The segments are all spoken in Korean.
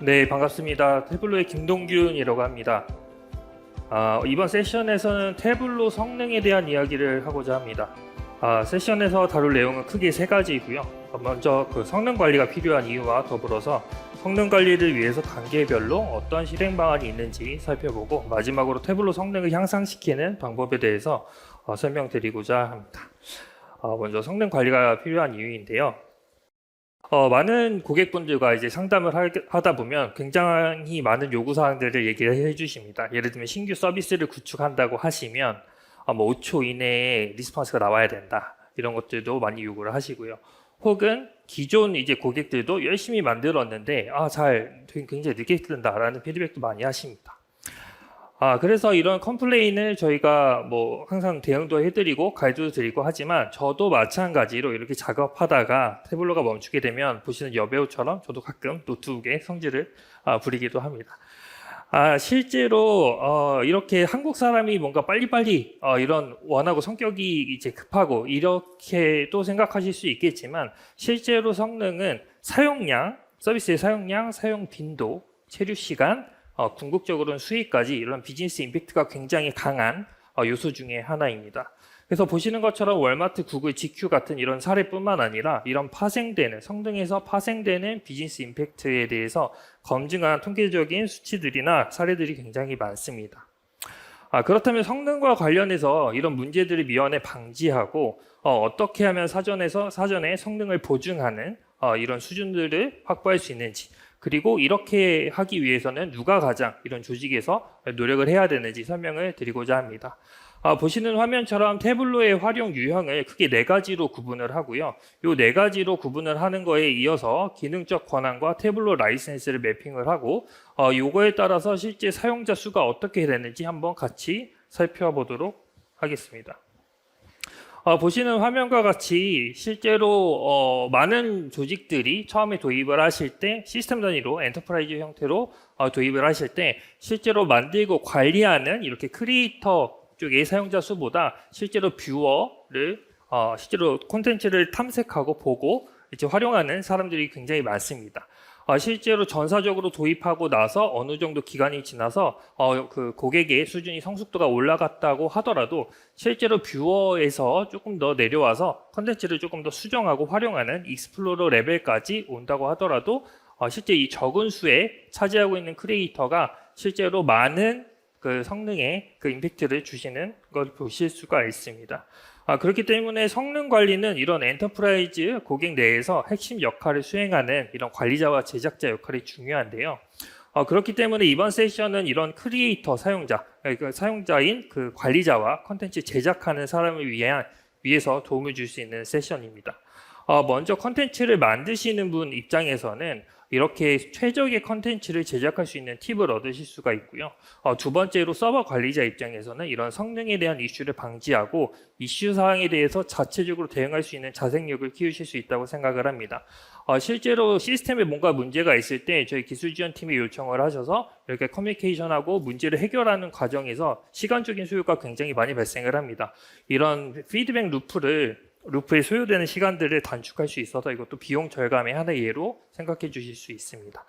네, 반갑습니다. 태블로의 김동균이라고 합니다. 이번 세션에서는 태블로 성능에 대한 이야기를 하고자 합니다. 세션에서 다룰 내용은 크게 세 가지이고요. 먼저 그 성능 관리가 필요한 이유와 더불어서 성능 관리를 위해서 단계별로 어떤 실행 방안이 있는지 살펴보고, 마지막으로 태블로 성능을 향상시키는 방법에 대해서 설명드리고자 합니다. 먼저 성능 관리가 필요한 이유인데요. 많은 고객분들과 이제 상담을 하다 보면 굉장히 많은 요구사항들을 얘기를 해주십니다. 예를 들면 신규 서비스를 구축한다고 하시면 5초 이내에 리스폰스가 나와야 된다. 이런 것들도 많이 요구를 하시고요. 혹은 기존 이제 고객들도 열심히 만들었는데 굉장히 늦게 뜬다라는 피드백도 많이 하십니다. 그래서 이런 컴플레인을 저희가 항상 대응도 해드리고 가이드도 드리고 하지만, 저도 마찬가지로 이렇게 작업하다가 태블로가 멈추게 되면 보시는 여배우처럼 저도 가끔 노트북에 성질을 부리기도 합니다. 실제로 이렇게 한국 사람이 뭔가 빨리빨리 이런 원하고 성격이 이제 급하고 이렇게도 생각하실 수 있겠지만, 실제로 성능은 사용량, 서비스의 사용량, 사용 빈도, 체류 시간, 궁극적으로는 수익까지 이런 비즈니스 임팩트가 굉장히 강한 요소 중에 하나입니다. 그래서 보시는 것처럼 월마트, 구글, GQ 같은 이런 사례뿐만 아니라 이런 성능에서 파생되는 비즈니스 임팩트에 대해서 검증한 통계적인 수치들이나 사례들이 굉장히 많습니다. 그렇다면 성능과 관련해서 이런 문제들을 미연에 방지하고 어떻게 하면 사전에 성능을 보증하는 이런 수준들을 확보할 수 있는지, 그리고 이렇게 하기 위해서는 누가 가장 이런 조직에서 노력을 해야 되는지 설명을 드리고자 합니다. 보시는 화면처럼 태블로의 활용 유형을 크게 4가지로 구분을 하고요. 이 4가지로 구분을 하는 거에 이어서 기능적 권한과 태블로 라이센스를 매핑을 하고, 요거에 따라서 실제 사용자 수가 어떻게 되는지 한번 같이 살펴보도록 하겠습니다. 보시는 화면과 같이 실제로 많은 조직들이 처음에 도입을 하실 때 시스템 단위로 엔터프라이즈 형태로 도입을 하실 때 실제로 만들고 관리하는 이렇게 크리에이터 쪽의 사용자 수보다 실제로 실제로 콘텐츠를 탐색하고 보고 이제 활용하는 사람들이 굉장히 많습니다. 실제로 전사적으로 도입하고 나서 어느 정도 기간이 지나서 그 고객의 수준이 성숙도가 올라갔다고 하더라도, 실제로 뷰어에서 조금 더 내려와서 컨텐츠를 조금 더 수정하고 활용하는 익스플로러 레벨까지 온다고 하더라도, 실제 이 적은 수에 차지하고 있는 크리에이터가 실제로 많은 그 성능에 그 임팩트를 주시는 걸 보실 수가 있습니다. 그렇기 때문에 성능 관리는 이런 엔터프라이즈 고객 내에서 핵심 역할을 수행하는 이런 관리자와 제작자 역할이 중요한데요. 그렇기 때문에 이번 세션은 이런 크리에이터 그러니까 사용자인 그 관리자와 컨텐츠 제작하는 사람을 위해서 도움을 줄 수 있는 세션입니다. 먼저 컨텐츠를 만드시는 분 입장에서는 이렇게 최적의 컨텐츠를 제작할 수 있는 팁을 얻으실 수가 있고요. 두 번째로 서버 관리자 입장에서는 이런 성능에 대한 이슈를 방지하고 이슈 사항에 대해서 자체적으로 대응할 수 있는 자생력을 키우실 수 있다고 생각을 합니다. 실제로 시스템에 뭔가 문제가 있을 때 저희 기술지원팀이 요청을 하셔서 이렇게 커뮤니케이션하고 문제를 해결하는 과정에서 시간적인 소요가 굉장히 많이 발생을 합니다. 이런 피드백 루프에 소요되는 시간들을 단축할 수 있어서 이것도 비용 절감의 하나의 예로 생각해 주실 수 있습니다.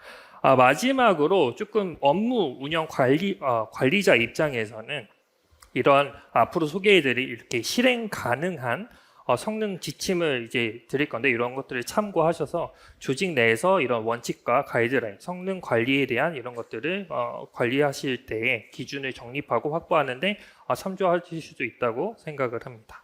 마지막으로 조금 업무 운영 관리자 입장에서는 이런 앞으로 소개해드릴 이렇게 실행 가능한 성능 지침을 이제 드릴 건데, 이런 것들을 참고하셔서 조직 내에서 이런 원칙과 가이드라인, 성능 관리에 대한 이런 것들을 관리하실 때에 기준을 정립하고 확보하는데 참조하실 수도 있다고 생각을 합니다.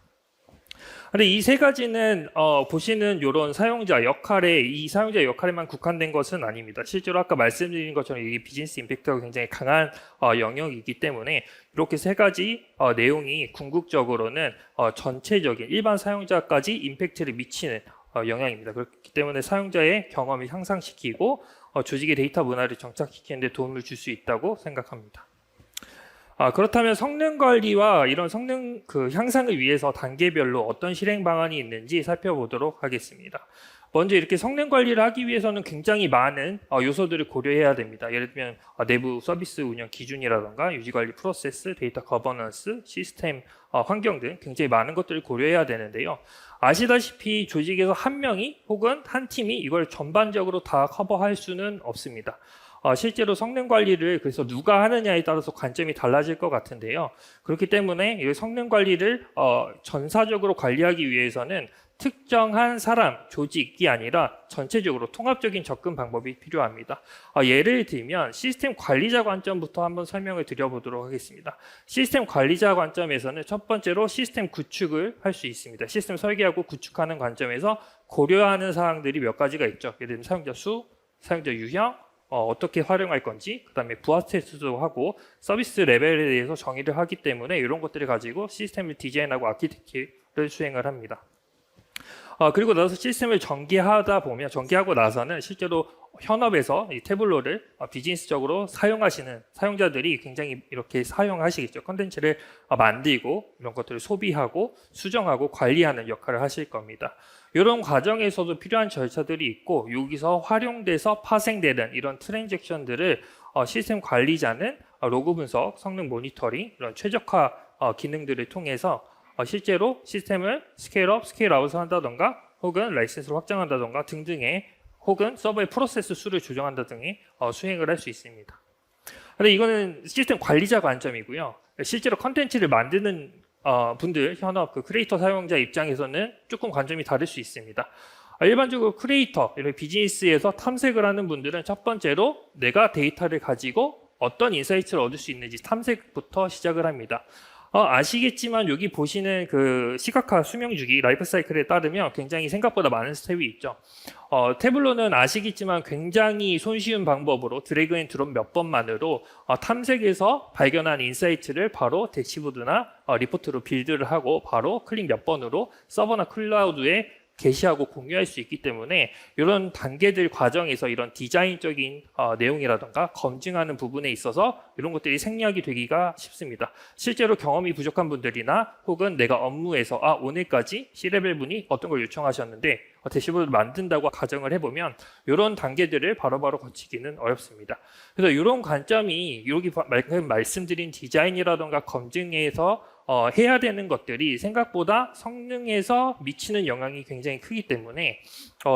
근데 이 세 가지는 보시는 이런 사용자 역할에만 국한된 것은 아닙니다. 실제로 아까 말씀드린 것처럼 이게 비즈니스 임팩트가 굉장히 강한 영역이기 때문에 이렇게 세 가지 내용이 궁극적으로는 전체적인 일반 사용자까지 임팩트를 미치는 영향입니다. 그렇기 때문에 사용자의 경험을 향상시키고 조직의 데이터 문화를 정착시키는 데 도움을 줄 수 있다고 생각합니다. 그렇다면 성능 관리와 이런 성능 향상을 위해서 단계별로 어떤 실행 방안이 있는지 살펴보도록 하겠습니다. 먼저 이렇게 성능 관리를 하기 위해서는 굉장히 많은 요소들을 고려해야 됩니다. 예를 들면 내부 서비스 운영 기준이라던가 유지관리 프로세스, 데이터 거버넌스, 시스템 환경 등 굉장히 많은 것들을 고려해야 되는데요. 아시다시피 조직에서 한 명이 혹은 한 팀이 이걸 전반적으로 다 커버할 수는 없습니다. 실제로 성능 관리를 그래서 누가 하느냐에 따라서 관점이 달라질 것 같은데요. 그렇기 때문에 이 성능 관리를 전사적으로 관리하기 위해서는 특정한 사람, 조직이 아니라 전체적으로 통합적인 접근 방법이 필요합니다. 예를 들면 시스템 관리자 관점부터 한번 설명을 드려보도록 하겠습니다. 시스템 관리자 관점에서는 첫 번째로 시스템 구축을 할 수 있습니다. 시스템 설계하고 구축하는 관점에서 고려하는 사항들이 몇 가지가 있죠. 예를 들면 사용자 수, 사용자 유형, 어떻게 활용할 건지, 그 다음에 부하 테스트도 하고 서비스 레벨에 대해서 정의를 하기 때문에 이런 것들을 가지고 시스템을 디자인하고 아키텍처를 수행을 합니다. 그리고 나서 시스템을 전개하고 나서는 실제로 현업에서 이 태블로를 비즈니스적으로 사용하시는 사용자들이 굉장히 이렇게 사용하시겠죠. 컨텐츠를 만들고 이런 것들을 소비하고 수정하고 관리하는 역할을 하실 겁니다. 이런 과정에서도 필요한 절차들이 있고 여기서 활용돼서 파생되는 이런 트랜잭션들을 시스템 관리자는 로그 분석, 성능 모니터링, 이런 최적화 기능들을 통해서 실제로 시스템을 스케일업, 스케일아웃을 한다던가 혹은 라이센스를 확장한다던가 등등의 혹은 서버의 프로세스 수를 조정한다 등의 수행을 할 수 있습니다. 근데 이거는 시스템 관리자 관점이고요. 실제로 컨텐츠를 만드는 분들, 현업 그 크리에이터 사용자 입장에서는 조금 관점이 다를 수 있습니다. 일반적으로 크리에이터, 이런 비즈니스에서 탐색을 하는 분들은 첫 번째로 내가 데이터를 가지고 어떤 인사이트를 얻을 수 있는지 탐색부터 시작을 합니다. 아시겠지만 여기 보시는 그 시각화 수명 주기 라이프 사이클에 따르면 굉장히 생각보다 많은 스텝이 있죠. 태블로는 아시겠지만 굉장히 손쉬운 방법으로 드래그 앤 드롭 몇 번만으로 탐색에서 발견한 인사이트를 바로 대시보드나 리포트로 빌드를 하고 바로 클릭 몇 번으로 서버나 클라우드에 게시하고 공유할 수 있기 때문에 이런 단계들 과정에서 이런 디자인적인 내용이라던가 검증하는 부분에 있어서 이런 것들이 생략이 되기가 쉽습니다. 실제로 경험이 부족한 분들이나 혹은 내가 업무에서 오늘까지 C레벨 분이 어떤 걸 요청하셨는데 대시보드를 만든다고 가정을 해보면 이런 단계들을 바로바로 거치기는 어렵습니다. 그래서 이런 관점이 여기 말씀드린 디자인이라던가 검증에서 해야 되는 것들이 생각보다 성능에서 미치는 영향이 굉장히 크기 때문에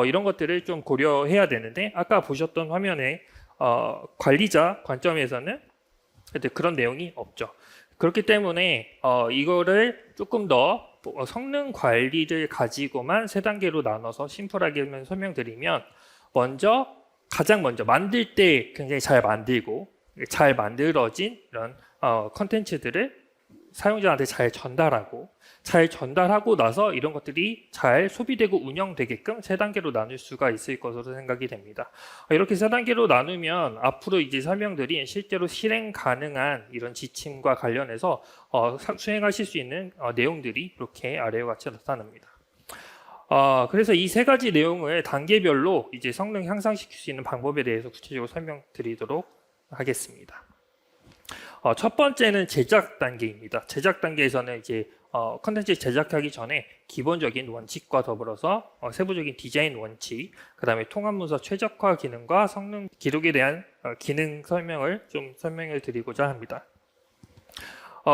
이런 것들을 좀 고려해야 되는데 아까 보셨던 화면에 관리자 관점에서는 그런 내용이 없죠. 그렇기 때문에 이거를 조금 더 성능 관리를 가지고만 세 단계로 나눠서 심플하게 설명드리면 가장 먼저 만들 때 굉장히 잘 만들고 잘 만들어진 이런 컨텐츠들을 사용자한테 잘 전달하고 나서 이런 것들이 잘 소비되고 운영되게끔 세 단계로 나눌 수가 있을 것으로 생각이 됩니다. 이렇게 세 단계로 나누면 앞으로 이제 설명드린 실제로 실행 가능한 이런 지침과 관련해서 수행하실 수 있는 내용들이 이렇게 아래와 같이 나타납니다. 그래서 이 세 가지 내용을 단계별로 이제 성능 향상시킬 수 있는 방법에 대해서 구체적으로 설명드리도록 하겠습니다. 첫 번째는 제작 단계입니다. 제작 단계에서는 이제 컨텐츠 제작하기 전에 기본적인 원칙과 더불어서 세부적인 디자인 원칙, 그 다음에 통합 문서 최적화 기능과 성능 기록에 대한 기능 설명을 좀 설명을 드리고자 합니다.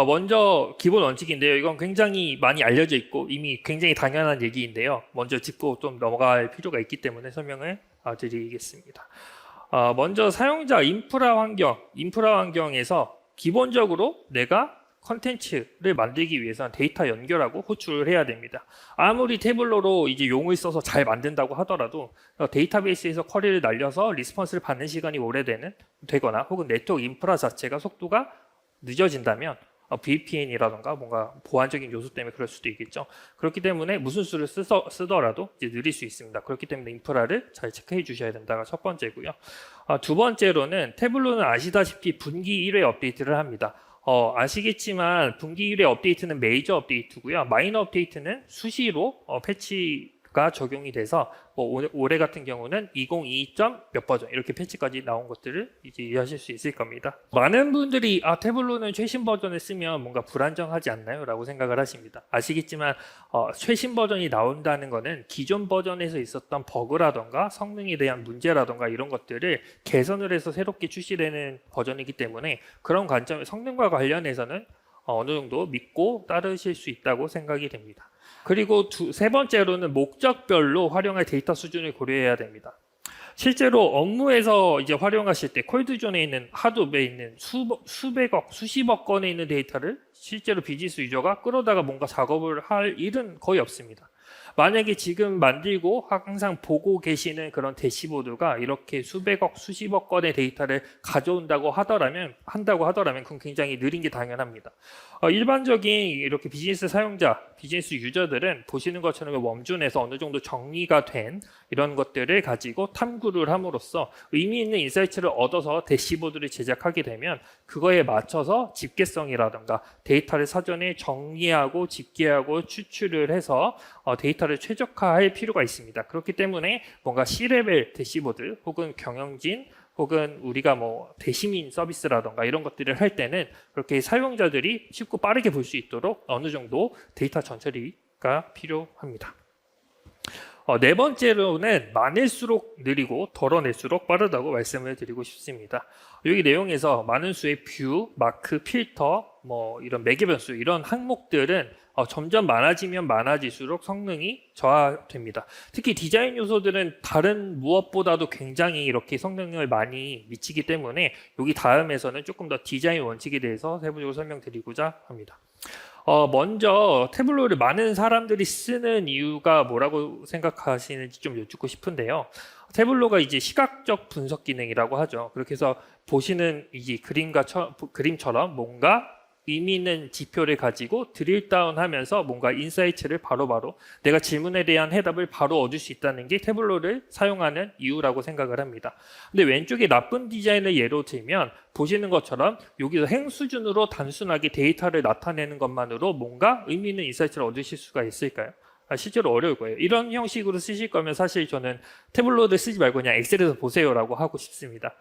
먼저 기본 원칙인데요. 이건 굉장히 많이 알려져 있고 이미 굉장히 당연한 얘기인데요. 먼저 짚고 좀 넘어갈 필요가 있기 때문에 설명을 드리겠습니다. 먼저 사용자 인프라 환경에서 기본적으로 내가 컨텐츠를 만들기 위해서는 데이터 연결하고 호출을 해야 됩니다. 아무리 태블로로 이제 용을 써서 잘 만든다고 하더라도 데이터베이스에서 쿼리를 날려서 리스폰스를 받는 시간이 되거나 혹은 네트워크 인프라 자체가 속도가 늦어진다면 VPN이라던가 뭔가 보안적인 요소 때문에 그럴 수도 있겠죠. 그렇기 때문에 무슨 수를 쓰더라도 이제 느릴 수 있습니다. 그렇기 때문에 인프라를 잘 체크해 주셔야 된다가 첫 번째고요. 두 번째로는 태블로는 아시다시피 분기 1회 업데이트를 합니다. 아시겠지만 분기 1회 업데이트는 메이저 업데이트고요. 마이너 업데이트는 수시로 패치가 적용이 돼서 올해 같은 경우는 2022. 몇 버전 이렇게 패치까지 나온 것들을 이제 이해하실 수 있을 겁니다. 많은 분들이 태블로는 최신 버전을 쓰면 뭔가 불안정하지 않나요? 라고 생각을 하십니다. 아시겠지만 최신 버전이 나온다는 것은 기존 버전에서 있었던 버그라던가 성능에 대한 문제라던가 이런 것들을 개선을 해서 새롭게 출시되는 버전이기 때문에 그런 관점의 성능과 관련해서는 어느 정도 믿고 따르실 수 있다고 생각이 됩니다. 그리고 세 번째로는 목적별로 활용할 데이터 수준을 고려해야 됩니다. 실제로 업무에서 이제 활용하실 때 콜드존에 있는 하드웨어에 있는 수백억, 수십억 건에 있는 데이터를 실제로 비즈니스 유저가 끌어다가 뭔가 작업을 할 일은 거의 없습니다. 만약에 지금 만들고 항상 보고 계시는 그런 대시보드가 이렇게 수백억, 수십억 건의 데이터를 가져온다고 하더라면 그건 굉장히 느린 게 당연합니다. 일반적인 이렇게 비즈니스 사용자, 비즈니스 유저들은 보시는 것처럼 웜존에서 어느 정도 정리가 된 이런 것들을 가지고 탐구를 함으로써 의미 있는 인사이트를 얻어서 대시보드를 제작하게 되면 그거에 맞춰서 집계성이라든가 데이터를 사전에 정리하고 집계하고 추출을 해서 데이터를 최적화할 필요가 있습니다. 그렇기 때문에 뭔가 C레벨 대시보드 혹은 경영진 혹은 우리가 뭐 대시민 서비스라던가 이런 것들을 할 때는 그렇게 사용자들이 쉽고 빠르게 볼 수 있도록 어느 정도 데이터 전처리가 필요합니다. 네 번째로는 많을수록 느리고 덜어낼수록 빠르다고 말씀을 드리고 싶습니다. 여기 내용에서 많은 수의 뷰, 마크, 필터, 뭐 이런 매개 변수 이런 항목들은 점점 많아지면 많아질수록 성능이 저하됩니다. 특히 디자인 요소들은 다른 무엇보다도 굉장히 이렇게 성능을 많이 미치기 때문에 여기 다음에서는 조금 더 디자인 원칙에 대해서 세부적으로 설명드리고자 합니다. 먼저 태블로를 많은 사람들이 쓰는 이유가 뭐라고 생각하시는지 좀 여쭙고 싶은데요. 태블로가 이제 시각적 분석 기능이라고 하죠. 그렇게 해서 보시는 이 그림처럼 뭔가 의미 있는 지표를 가지고 드릴 다운 하면서 뭔가 인사이트를 바로바로 내가 질문에 대한 해답을 바로 얻을 수 있다는 게 태블로를 사용하는 이유라고 생각을 합니다. 근데 왼쪽에 나쁜 디자인을 예로 들면 보시는 것처럼 여기서 행 수준으로 단순하게 데이터를 나타내는 것만으로 뭔가 의미 있는 인사이트를 얻으실 수가 있을까요? 실제로 어려울 거예요. 이런 형식으로 쓰실 거면 사실 저는 태블로를 쓰지 말고 그냥 엑셀에서 보세요라고 하고 싶습니다.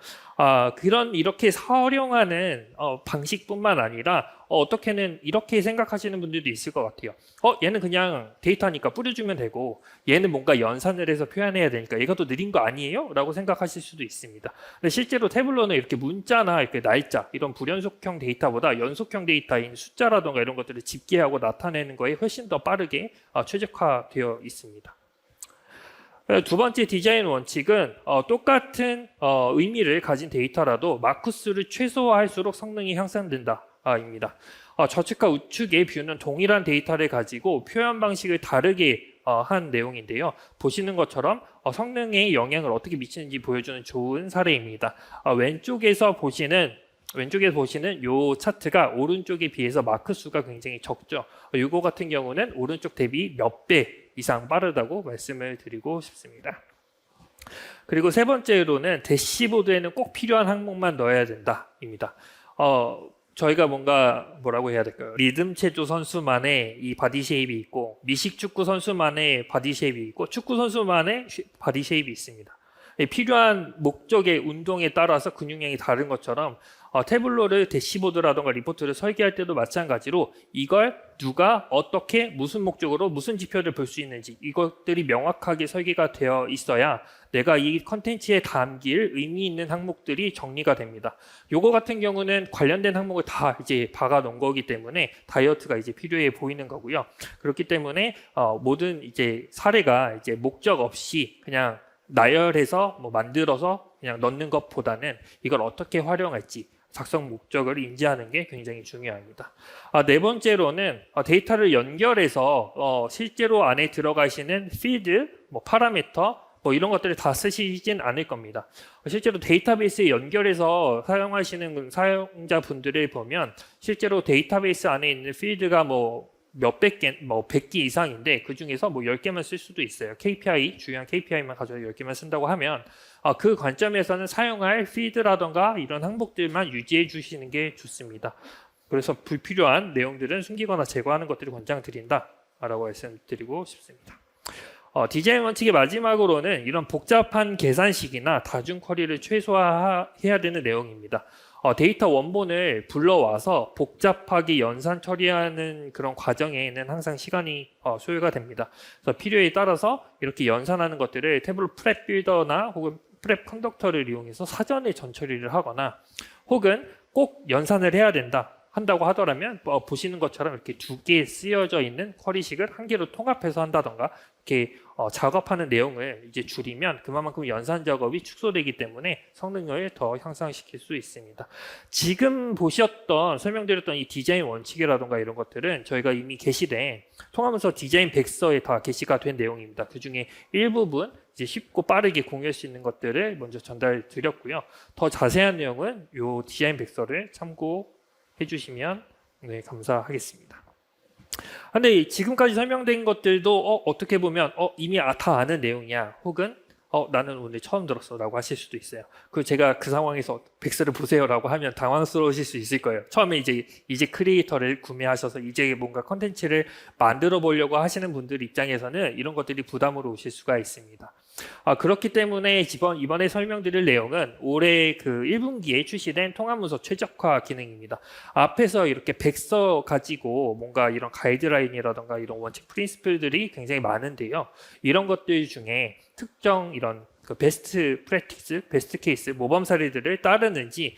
이렇게 활용하는 방식뿐만 아니라 어떻게는 이렇게 생각하시는 분들도 있을 것 같아요. 얘는 그냥 데이터니까 뿌려주면 되고 얘는 뭔가 연산을 해서 표현해야 되니까 얘가 더 느린 거 아니에요? 라고 생각하실 수도 있습니다. 근데 실제로 태블로는 이렇게 문자나 이렇게 날짜 이런 불연속형 데이터보다 연속형 데이터인 숫자라던가 이런 것들을 집계하고 나타내는 거에 훨씬 더 빠르게 최적화되어 있습니다. 두 번째 디자인 원칙은 똑같은 의미를 가진 데이터라도 마크수를 최소화할수록 성능이 향상된다. 입니다. 좌측과 우측의 뷰는 동일한 데이터를 가지고 표현 방식을 다르게 한 내용인데요. 보시는 것처럼 성능에 영향을 어떻게 미치는지 보여주는 좋은 사례입니다. 왼쪽에서 보시는 이 차트가 오른쪽에 비해서 마크 수가 굉장히 적죠. 이거 같은 경우는 오른쪽 대비 몇 배 이상 빠르다고 말씀을 드리고 싶습니다. 그리고 세 번째로는 대시보드에는 꼭 필요한 항목만 넣어야 된다입니다. 저희가 뭐라고 해야 될까요? 리듬 체조 선수만의 이 바디 쉐입이 있고 미식 축구 선수만의 바디 쉐입이 있고 축구 선수만의 바디 쉐입이 있습니다. 필요한 목적의 운동에 따라서 근육량이 다른 것처럼 태블로를 대시보드라던가 리포트를 설계할 때도 마찬가지로 이걸 누가 어떻게 무슨 목적으로 무슨 지표를 볼 수 있는지 이것들이 명확하게 설계가 되어 있어야 내가 이 컨텐츠에 담길 의미 있는 항목들이 정리가 됩니다. 요거 같은 경우는 관련된 항목을 다 이제 박아 놓은 거기 때문에 다이어트가 이제 필요해 보이는 거고요. 그렇기 때문에 모든 이제 사례가 이제 목적 없이 그냥 나열해서 만들어서 그냥 넣는 것보다는 이걸 어떻게 활용할지 작성 목적을 인지하는 게 굉장히 중요합니다. 네 번째로는 데이터를 연결해서 실제로 안에 들어가시는 필드, 파라미터 이런 것들을 다 쓰시진 않을 겁니다. 실제로 데이터베이스에 연결해서 사용하시는 사용자분들을 보면 실제로 데이터베이스 안에 있는 필드가 몇백 개, 100개 이상인데 그 중에서 10개만 쓸 수도 있어요. KPI, 주요한 KPI만 가져서 10개만 쓴다고 하면 그 관점에서는 사용할 필드라던가 이런 항목들만 유지해 주시는 게 좋습니다. 그래서 불필요한 내용들은 숨기거나 제거하는 것들을 권장드린다라고 말씀드리고 싶습니다. 디자인 원칙의 마지막으로는 이런 복잡한 계산식이나 다중 쿼리를 최소화해야 되는 내용입니다. 데이터 원본을 불러와서 복잡하게 연산 처리하는 그런 과정에는 항상 시간이 소요가 됩니다. 그래서 필요에 따라서 이렇게 연산하는 것들을 태블로 프랩 빌더나 혹은 프랩 컨덕터를 이용해서 사전에 전처리를 하거나 혹은 꼭 연산을 해야 한다고 하더라면 보시는 것처럼 이렇게 두 개 쓰여져 있는 쿼리식을 한 개로 통합해서 한다던가 이렇게 작업하는 내용을 이제 줄이면 그만큼 연산 작업이 축소되기 때문에 성능을 더 향상시킬 수 있습니다. 지금 보셨던 설명드렸던 이 디자인 원칙이라던가 이런 것들은 저희가 이미 게시된 통하면서 디자인 백서에 다 게시가 된 내용입니다. 그 중에 일부분 이제 쉽고 빠르게 공유할 수 있는 것들을 먼저 전달 드렸고요. 더 자세한 내용은 이 디자인 백서를 참고해 주시면 네, 감사하겠습니다. 근데 지금까지 설명된 것들도 어떻게 보면 이미 다 아는 내용이야, 혹은 나는 오늘 처음 들었어 라고 하실 수도 있어요. 그 제가 그 상황에서 백서를 보세요 라고 하면 당황스러우실 수 있을 거예요. 처음에 이제 크리에이터를 구매하셔서 이제 뭔가 컨텐츠를 만들어 보려고 하시는 분들 입장에서는 이런 것들이 부담으로 오실 수가 있습니다. 그렇기 때문에 이번에 설명드릴 내용은 올해 그 1분기에 출시된 통합문서 최적화 기능입니다. 앞에서 이렇게 백서 가지고 뭔가 이런 가이드라인이라던가 이런 원칙 프린시플들이 굉장히 많은데요. 이런 것들 중에 특정 이런 그 베스트 프랙티스, 베스트 케이스, 모범 사례들을 따르는지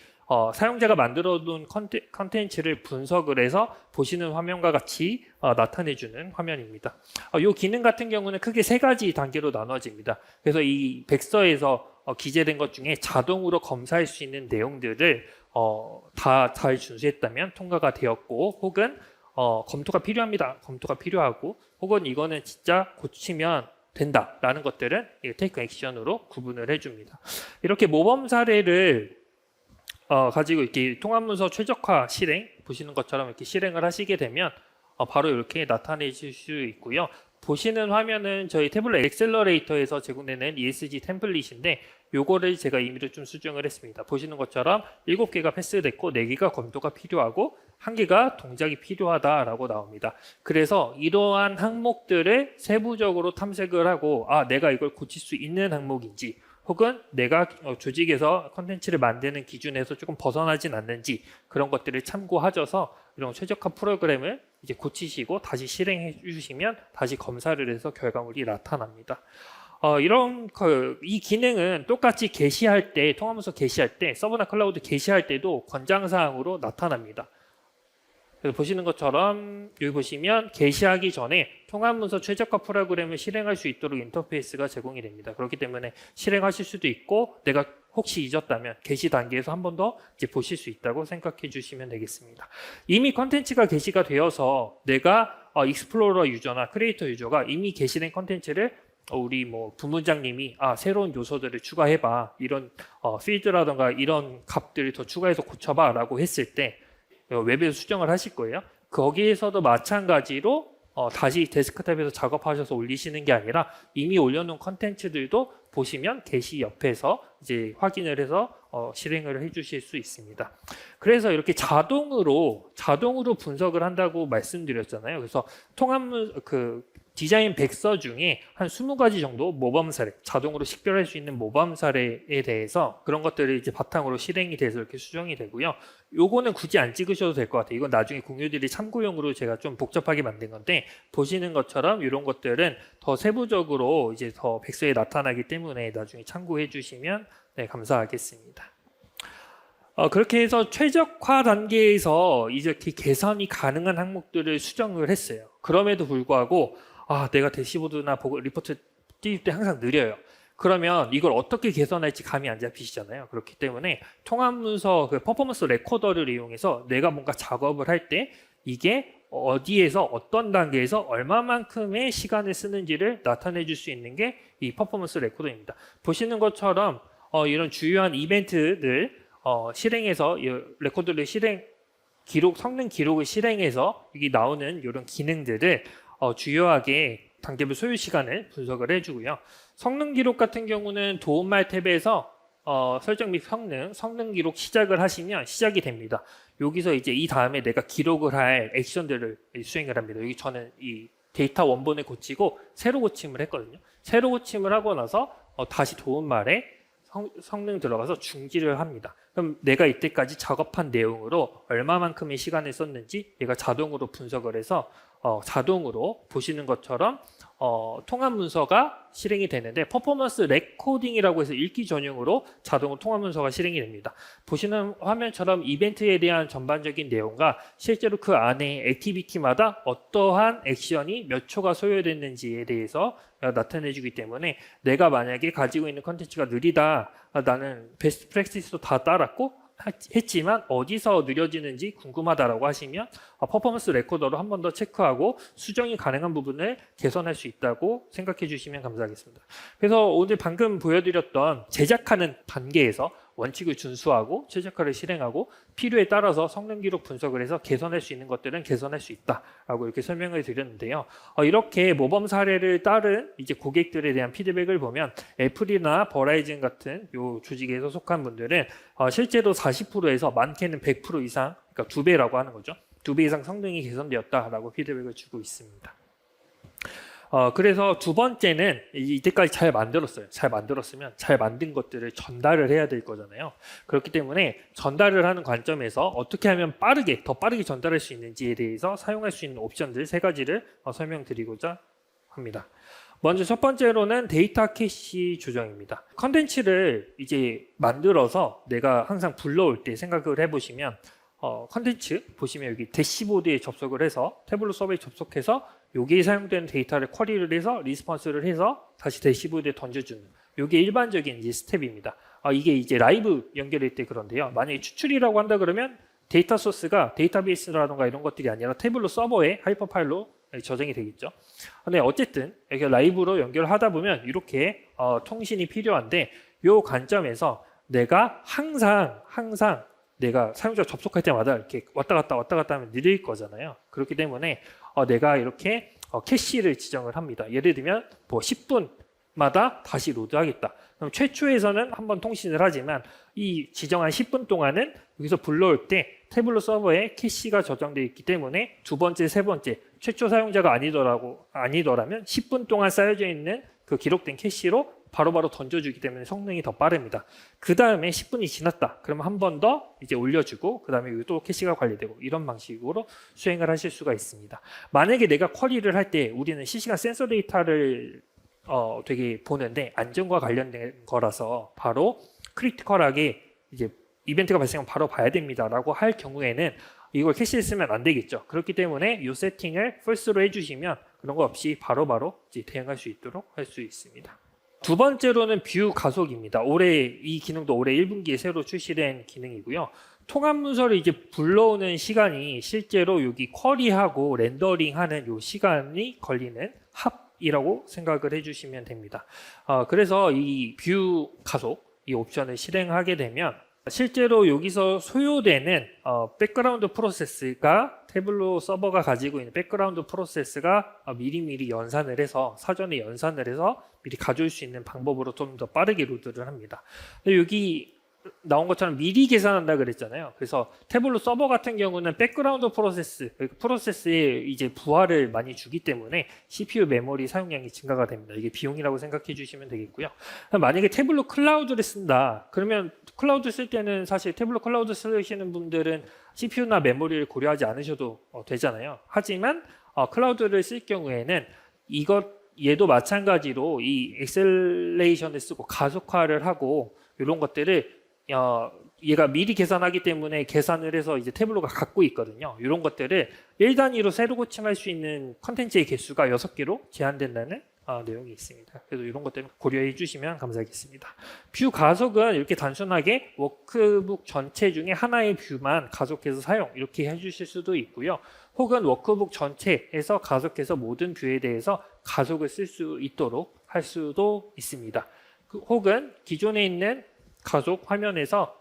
사용자가 만들어둔 컨텐츠를 분석을 해서 보시는 화면과 같이 나타내주는 화면입니다. 이 기능 같은 경우는 크게 3가지 단계로 나눠집니다. 그래서 이 백서에서 기재된 것 중에 자동으로 검사할 수 있는 내용들을 다 잘 준수했다면 통과가 되었고, 혹은 검토가 필요합니다. 검토가 필요하고, 혹은 이거는 진짜 고치면 된다라는 것들은 테이크 액션으로 구분을 해줍니다. 이렇게 모범 사례를 가지고 이렇게 통합문서 최적화 실행 보시는 것처럼 이렇게 실행을 하시게 되면 바로 이렇게 나타내실 수 있고요. 보시는 화면은 저희 태블릿 엑셀러레이터에서 제공되는 ESG 템플릿인데 요거를 제가 임의로 좀 수정을 했습니다. 보시는 것처럼 7개가 패스됐고 4개가 검토가 필요하고 1개가 동작이 필요하다라고 나옵니다. 그래서 이러한 항목들을 세부적으로 탐색을 하고 내가 이걸 고칠 수 있는 항목인지, 혹은 내가 조직에서 컨텐츠를 만드는 기준에서 조금 벗어나진 않는지, 그런 것들을 참고하셔서 이런 최적화 프로그램을 이제 고치시고 다시 실행해 주시면 다시 검사를 해서 결과물이 나타납니다. 이 기능은 똑같이 게시할 때, 통합문서 게시할 때, 서버나 클라우드 게시할 때도 권장사항으로 나타납니다. 그래서 보시는 것처럼 여기 보시면 게시하기 전에 통합문서 최적화 프로그램을 실행할 수 있도록 인터페이스가 제공이 됩니다. 그렇기 때문에 실행하실 수도 있고, 내가 혹시 잊었다면 게시 단계에서 한 번 더 보실 수 있다고 생각해 주시면 되겠습니다. 이미 컨텐츠가 게시가 되어서 내가 익스플로러 유저나 크리에이터 유저가 이미 게시된 컨텐츠를 우리 부문장님이 새로운 요소들을 추가해봐, 이런 필드라던가 이런 값들을 더 추가해서 고쳐봐 라고 했을 때 웹에서 수정을 하실 거예요. 거기에서도 마찬가지로 다시 데스크탑에서 작업하셔서 올리시는 게 아니라 이미 올려놓은 컨텐츠들도 보시면 게시 옆에서 이제 확인을 해서 실행을 해주실 수 있습니다. 그래서 이렇게 자동으로 분석을 한다고 말씀드렸잖아요. 그래서 디자인 백서 중에 한 20가지 정도 모범 사례, 자동으로 식별할 수 있는 모범 사례에 대해서 그런 것들이 이제 바탕으로 실행이 돼서 이렇게 수정이 되고요. 요거는 굳이 안 찍으셔도 될 것 같아요. 이건 나중에 공유들이 참고용으로 제가 좀 복잡하게 만든 건데, 보시는 것처럼 이런 것들은 더 세부적으로 이제 더 백서에 나타나기 때문에 나중에 참고해 주시면 네, 감사하겠습니다. 그렇게 해서 최적화 단계에서 이제 개선이 가능한 항목들을 수정을 했어요. 그럼에도 불구하고 내가 대시보드나 리포트 띄울 때 항상 느려요. 그러면 이걸 어떻게 개선할지 감이 안 잡히시잖아요. 그렇기 때문에 통합문서 퍼포먼스 레코더를 이용해서 내가 뭔가 작업을 할 때 이게 어디에서 어떤 단계에서 얼마만큼의 시간을 쓰는지를 나타내 줄 수 있는 게 이 퍼포먼스 레코더입니다. 보시는 것처럼 이런 주요한 이벤트들 실행해서 레코드를 성능 기록을 실행해서 여기 나오는 이런 기능들을 주요하게 단계별 소요 시간을 분석을 해주고요. 성능 기록 같은 경우는 도움말 탭에서 설정 및 성능 기록 시작을 하시면 시작이 됩니다. 여기서 이제 이 다음에 내가 기록을 할 액션들을 수행을 합니다. 여기 저는 이 데이터 원본을 고치고 새로 고침을 했거든요. 새로 고침을 하고 나서 다시 도움말에 성능 들어가서 중지를 합니다. 그럼 내가 이때까지 작업한 내용으로 얼마만큼의 시간을 썼는지 얘가 자동으로 분석을 해서 자동으로 보시는 것처럼 통합 문서가 실행이 되는데 퍼포먼스 레코딩이라고 해서 읽기 전용으로 자동으로 통합 문서가 실행이 됩니다. 보시는 화면처럼 이벤트에 대한 전반적인 내용과 실제로 그 안에 액티비티마다 어떠한 액션이 몇 초가 소요됐는지에 대해서 나타내주기 때문에 내가 만약에 가지고 있는 컨텐츠가 느리다, 나는 베스트 프랙티스도 다 따랐고 했지만 어디서 느려지는지 궁금하다라고 하시면 퍼포먼스 레코더로 한 번 더 체크하고 수정이 가능한 부분을 개선할 수 있다고 생각해 주시면 감사하겠습니다. 그래서 오늘 방금 보여드렸던 제작하는 단계에서 원칙을 준수하고 최적화를 실행하고 필요에 따라서 성능 기록 분석을 해서 개선할 수 있는 것들은 개선할 수 있다라고 이렇게 설명을 드렸는데요. 이렇게 모범 사례를 따른 이제 고객들에 대한 피드백을 보면 애플이나 버라이즌 같은 요 조직에 소속한 분들은 실제로 40%에서 많게는 100% 이상, 그러니까 2배라고 하는 거죠. 2배 이상 성능이 개선되었다라고 피드백을 주고 있습니다. 그래서 두 번째는 이때까지 잘 만들었어요. 잘 만들었으면 잘 만든 것들을 전달을 해야 될 거잖아요. 그렇기 때문에 전달을 하는 관점에서 어떻게 하면 더 빠르게 전달할 수 있는지에 대해서 사용할 수 있는 옵션들 3가지를 설명드리고자 합니다. 먼저 첫 번째로는 데이터 캐시 조정입니다. 컨텐츠를 이제 만들어서 내가 항상 불러올 때 생각을 해보시면 컨텐츠 보시면 여기 대시보드에 접속을 해서 태블로 서버에 접속해서 여기에 사용되는 데이터를 쿼리를 해서 리스폰스를 해서 다시 대시보드에 던져주는 이게 일반적인 이제 스텝입니다. 이게 이제 라이브 연결할 때 그런데요. 만약에 추출이라고 한다 그러면 데이터 소스가 데이터베이스라던가 이런 것들이 아니라 태블로 서버에 하이퍼 파일로 저장이 되겠죠. 근데 어쨌든 이렇게 라이브로 연결하다 보면 이렇게 통신이 필요한데 이 관점에서 내가 항상 내가 사용자 접속할 때마다 이렇게 왔다 갔다 하면 느릴 거잖아요. 그렇기 때문에 내가 이렇게 캐시를 지정을 합니다. 예를 들면 뭐 10분마다 다시 로드하겠다. 그럼 최초에서는 한번 통신을 하지만 이 지정한 10분 동안은 여기서 불러올 때 태블로 서버에 캐시가 저장되어 있기 때문에 두 번째, 세 번째 최초 사용자가 아니더라면 10분 동안 쌓여져 있는 그 기록된 캐시로 바로바로 던져주기 때문에 성능이 더 빠릅니다. 그 다음에 10분이 지났다. 그러면 한 번 더 이제 올려주고 그 다음에 또 캐시가 관리되고 이런 방식으로 수행을 하실 수가 있습니다. 만약에 내가 쿼리를 할 때 우리는 실시간 센서 데이터를 되게 보는데 안전과 관련된 거라서 바로 크리티컬하게 이제 이벤트가 발생하면 바로 봐야 됩니다라고 할 경우에는 이걸 캐시에 쓰면 안 되겠죠. 그렇기 때문에 이 세팅을 false로 해주시면 그런 거 없이 바로바로 이제 대응할 수 있도록 할 수 있습니다. 두 번째로는 뷰 가속입니다. 이 기능도 올해 1분기에 새로 출시된 기능이고요. 통합 문서를 이제 불러오는 시간이 실제로 여기 쿼리하고 렌더링하는 요 시간이 걸리는 합이라고 생각을 해주시면 됩니다. 그래서 이 뷰 가속 이 옵션을 실행하게 되면 실제로 여기서 소요되는 백그라운드 프로세스가 태블로 서버가 가지고 있는 백그라운드 프로세스가 미리미리 연산을 해서 사전에 연산을 해서 미리 가져올 수 있는 방법으로 좀 더 빠르게 로드를 합니다. 근데 여기 나온 것처럼 미리 계산한다 그랬잖아요. 그래서 태블로 서버 같은 경우는 백그라운드 프로세스에 이제 부하를 많이 주기 때문에 CPU 메모리 사용량이 증가가 됩니다. 이게 비용이라고 생각해 주시면 되겠고요. 만약에 태블로 클라우드를 쓴다. 그러면 클라우드 쓸 때는 사실 태블로 클라우드 쓰시는 분들은 CPU나 메모리를 고려하지 않으셔도 되잖아요. 하지만 클라우드를 쓸 경우에는 얘도 마찬가지로 이 엑셀레이션을 쓰고 가속화를 하고 이런 것들을 얘가 미리 계산하기 때문에 계산을 해서 이제 태블로가 갖고 있거든요. 이런 것들을 1단위로 새로 고침할 수 있는 컨텐츠의 개수가 6개로 제한된다는 내용이 있습니다. 그래서 이런 것들은 고려해 주시면 감사하겠습니다. 뷰 가속은 이렇게 단순하게 워크북 전체 중에 하나의 뷰만 가속해서 사용 이렇게 해주실 수도 있고요. 혹은 워크북 전체에서 가속해서 모든 뷰에 대해서 가속을 쓸 수 있도록 할 수도 있습니다. 혹은 기존에 있는 가속 화면에서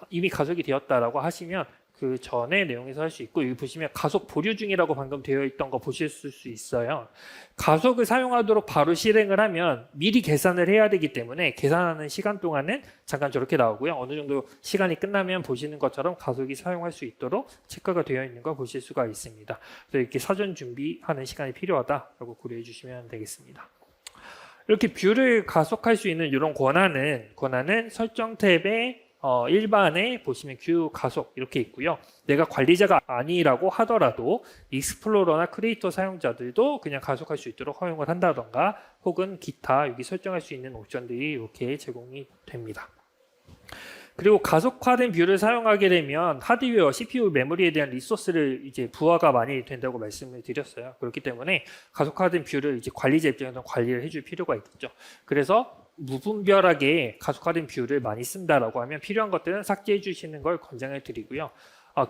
이미 가속이 되었다라고 하시면 그 전에 내용에서 할 수 있고 여기 보시면 가속 보류 중이라고 방금 되어 있던 거 보실 수 있어요. 가속을 사용하도록 바로 실행을 하면 미리 계산을 해야 되기 때문에 계산하는 시간 동안은 잠깐 저렇게 나오고요. 어느 정도 시간이 끝나면 보시는 것처럼 가속이 사용할 수 있도록 체크가 되어 있는 거 보실 수가 있습니다. 그래서 이렇게 사전 준비하는 시간이 필요하다라고 고려해 주시면 되겠습니다. 이렇게 뷰를 가속할 수 있는 이런 권한은 설정 탭에 일반에 보시면 큐 가속 이렇게 있고요. 내가 관리자가 아니라고 하더라도 익스플로러나 크리에이터 사용자들도 그냥 가속할 수 있도록 허용을 한다던가 혹은 기타 여기 설정할 수 있는 옵션들이 이렇게 제공이 됩니다. 그리고 가속화된 뷰를 사용하게 되면 하드웨어, CPU, 메모리에 대한 리소스를 이제 부하가 많이 된다고 말씀을 드렸어요. 그렇기 때문에 가속화된 뷰를 이제 관리자 입장에서 관리를 해줄 필요가 있겠죠. 그래서 무분별하게 가속화된 뷰를 많이 쓴다라고 하면 필요한 것들은 삭제해 주시는 걸 권장을 드리고요.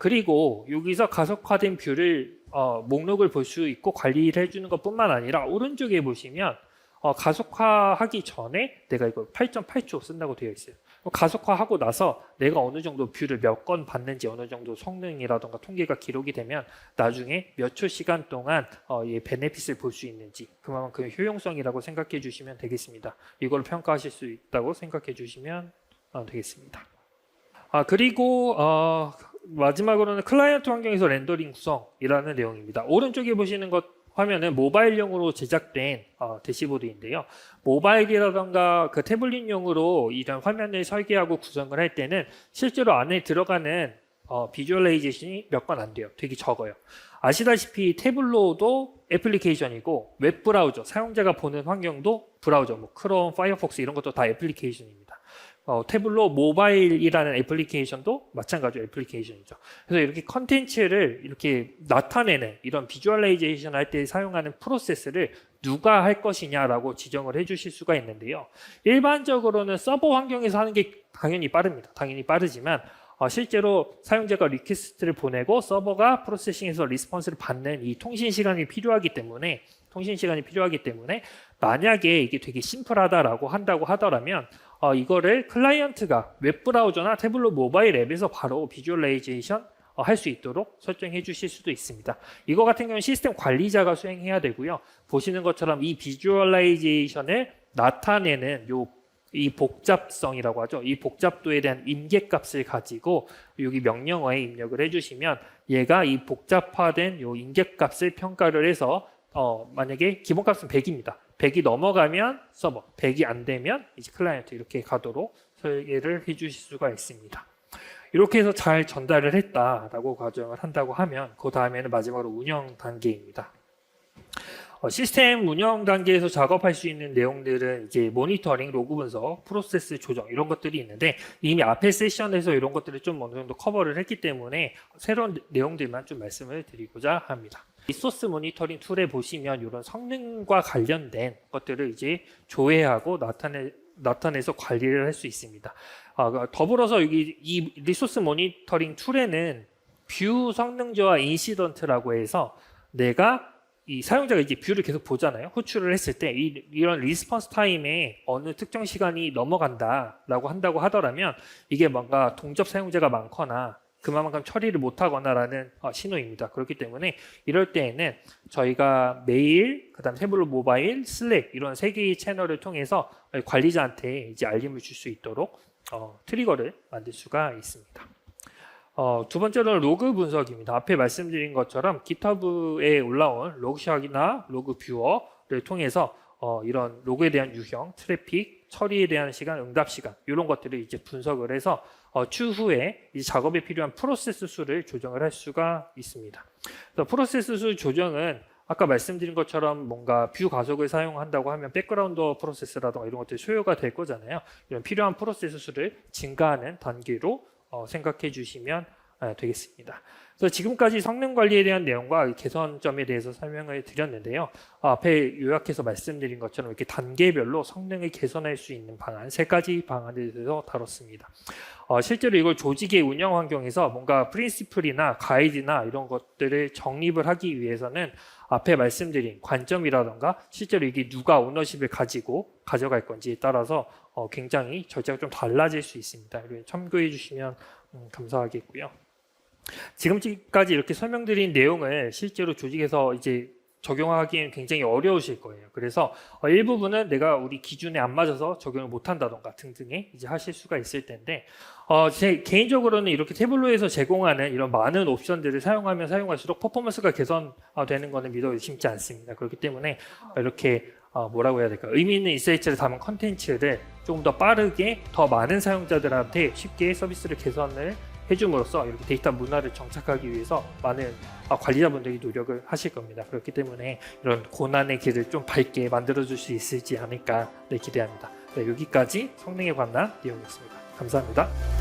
그리고 여기서 가속화된 뷰를 목록을 볼 수 있고 관리를 해주는 것뿐만 아니라 오른쪽에 보시면 가속화하기 전에 내가 이거 8.8초 쓴다고 되어 있어요. 가속화하고 나서 내가 어느 정도 뷰를 몇 건 봤는지 어느 정도 성능이라던가 통계가 기록이 되면 나중에 몇 초 시간 동안 이 베네핏을 볼 수 있는지 그만큼 효용성이라고 생각해 주시면 되겠습니다. 이걸 평가하실 수 있다고 생각해 주시면 되겠습니다. 그리고 마지막으로는 클라이언트 환경에서 렌더링 구성이라는 내용입니다. 오른쪽에 보시는 것 화면은 모바일용으로 제작된 대시보드인데요. 모바일이라던가 그 태블릿용으로 이런 화면을 설계하고 구성을 할 때는 실제로 안에 들어가는 비주얼라이제이션이 몇 건 안 돼요. 되게 적어요. 아시다시피 태블로도 애플리케이션이고 웹브라우저, 사용자가 보는 환경도 브라우저, 뭐 크롬, 파이어폭스 이런 것도 다 애플리케이션입니다. 태블로 모바일이라는 애플리케이션도 마찬가지로 애플리케이션이죠. 그래서 이렇게 컨텐츠를 이렇게 나타내는 이런 비주얼라이제이션 할 때 사용하는 프로세스를 누가 할 것이냐라고 지정을 해주실 수가 있는데요. 일반적으로는 서버 환경에서 하는 게 당연히 빠릅니다. 당연히 빠르지만 실제로 사용자가 리퀘스트를 보내고 서버가 프로세싱해서 리스폰스를 받는 이 통신 시간이 필요하기 때문에 만약에 이게 되게 심플하다라고 한다고 하더라면 이거를 클라이언트가 웹브라우저나 태블릿 모바일 앱에서 바로 비주얼라이제이션 할 수 있도록 설정해 주실 수도 있습니다. 이거 같은 경우는 시스템 관리자가 수행해야 되고요. 보시는 것처럼 이 비주얼라이제이션을 나타내는 이 복잡성이라고 하죠. 이 복잡도에 대한 임계값을 가지고 여기 명령어에 입력을 해주시면 얘가 이 복잡화된 요 임계값을 평가를 해서 만약에 기본값은 100입니다. 100이 넘어가면 서버, 100이 안 되면 이제 클라이언트 이렇게 가도록 설계를 해주실 수가 있습니다. 이렇게 해서 잘 전달을 했다라고 가정을 한다고 하면 그 다음에는 마지막으로 운영 단계입니다. 시스템 운영 단계에서 작업할 수 있는 내용들은 이제 모니터링, 로그 분석, 프로세스 조정 이런 것들이 있는데 이미 앞에 세션에서 이런 것들을 좀 어느 정도 커버를 했기 때문에 새로운 내용들만 좀 말씀을 드리고자 합니다. 리소스 모니터링 툴에 보시면 이런 성능과 관련된 것들을 이제 조회하고 나타내서 관리를 할 수 있습니다. 더불어서 여기 이 리소스 모니터링 툴에는 뷰 성능저하 인시던트라고 해서 내가 이 사용자가 이제 뷰를 계속 보잖아요. 호출을 했을 때 이런 리스폰스 타임에 어느 특정 시간이 넘어간다라고 한다고 하더라면 이게 뭔가 동접 사용자가 많거나 그만큼 처리를 못하거나라는 신호입니다. 그렇기 때문에 이럴 때에는 저희가 메일, 그다음 태블릿 모바일, 슬랙 이런 세 개의 채널을 통해서 관리자한테 이제 알림을 줄 수 있도록 트리거를 만들 수가 있습니다. 두 번째로는 로그 분석입니다. 앞에 말씀드린 것처럼 GitHub에 올라온 로그샥이나 로그 뷰어를 통해서 이런 로그에 대한 유형, 트래픽, 처리에 대한 시간, 응답 시간 이런 것들을 이제 분석을 해서 추후에 이 작업에 필요한 프로세스 수를 조정을 할 수가 있습니다. 그래서 프로세스 수 조정은 아까 말씀드린 것처럼 뭔가 뷰 가속을 사용한다고 하면 백그라운드 프로세스라든가 이런 것들이 소요가 될 거잖아요. 이런 필요한 프로세스 수를 증가하는 단계로 생각해 주시면 되겠습니다. 그래서 지금까지 성능 관리에 대한 내용과 개선점에 대해서 설명을 드렸는데요. 앞에 요약해서 말씀드린 것처럼 이렇게 단계별로 성능을 개선할 수 있는 방안, 3가지 방안에 대해서 다뤘습니다. 실제로 이걸 조직의 운영 환경에서 뭔가 프린시플이나 가이드나 이런 것들을 정립을 하기 위해서는 앞에 말씀드린 관점이라던가 실제로 이게 누가 오너십을 가지고 가져갈 건지에 따라서 굉장히 절차가 좀 달라질 수 있습니다. 참고해 주시면 감사하겠고요. 지금까지 이렇게 설명드린 내용을 실제로 조직에서 이제 적용하기엔 굉장히 어려우실 거예요. 그래서 일부분은 내가 우리 기준에 안 맞아서 적용을 못한다던가 등등의 이제 하실 수가 있을 텐데 제 개인적으로는 이렇게 태블로에서 제공하는 이런 많은 옵션들을 사용하면 사용할수록 퍼포먼스가 개선되는 것은 믿어 의심치 않습니다. 그렇기 때문에 이렇게 뭐라고 해야 될까, 의미 있는 인사이트를 담은 컨텐츠를 조금 더 빠르게 더 많은 사용자들한테 쉽게 서비스를 개선을 해줌으로써 이렇게 데이터 문화를 정착하기 위해서 많은 관리자분들이 노력을 하실 겁니다. 그렇기 때문에 이런 고난의 길을 좀 밝게 만들어줄 수 있을지 않을까 기대합니다. 네, 여기까지 성능에 관한 내용이었습니다. 감사합니다.